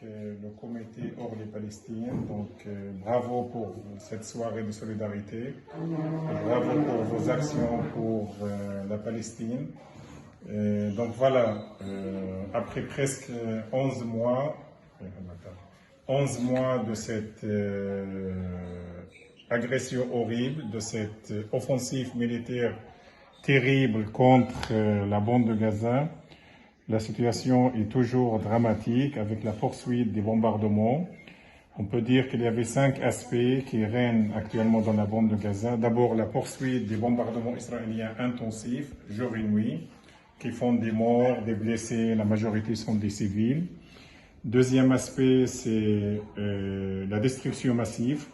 Le comité hors les Palestines, bravo pour cette soirée de solidarité, bravo pour vos actions pour la Palestine. Après presque 11 mois de cette agression horrible, de cette offensive militaire terrible contre la bande de Gaza, la situation est toujours dramatique avec la poursuite des bombardements. On peut dire qu'il y avait 5 aspects qui règnent actuellement dans la bande de Gaza. D'abord, la poursuite des bombardements israéliens intensifs, jour et nuit, qui font des morts, des blessés, la majorité sont des civils. Deuxième aspect, c'est la destruction massive.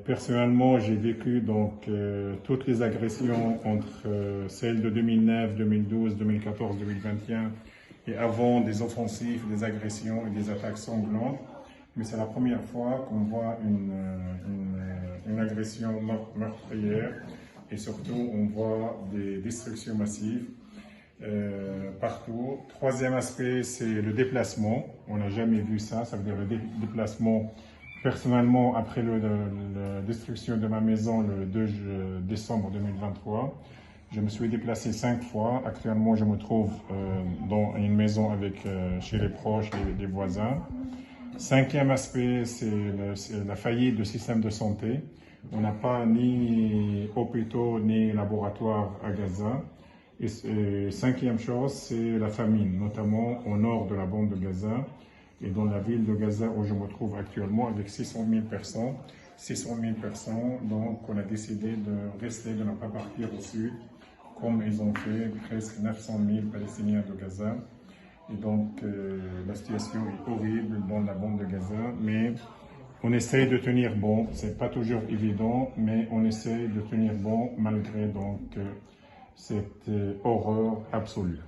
Personnellement, j'ai vécu toutes les agressions entre celles de 2009, 2012, 2014, 2021 et avant des offensives, des agressions et des attaques sanglantes. Mais c'est la première fois qu'on voit une agression meurtrière et surtout on voit des destructions massives partout. Troisième aspect, c'est le déplacement. On n'a jamais vu ça, ça veut dire le déplacement. Personnellement, après la destruction de ma maison le 2 décembre 2023, je me suis déplacé 5 fois. Actuellement, je me trouve dans une maison chez les proches, les voisins. Cinquième aspect, c'est la faillite du système de santé. On n'a pas ni hôpitaux ni laboratoires à Gaza. Et cinquième chose, c'est la famine, notamment au nord de la bande de Gaza et dans la ville de Gaza où je me trouve actuellement avec 600 000 personnes. 600 000 personnes, donc on a décidé de rester, de ne pas partir au sud, comme ils ont fait presque 900 000 Palestiniens de Gaza. Et la situation est horrible dans la bande de Gaza, mais on essaye de tenir bon. C'est pas toujours évident, mais on essaye de tenir bon malgré cette horreur absolue.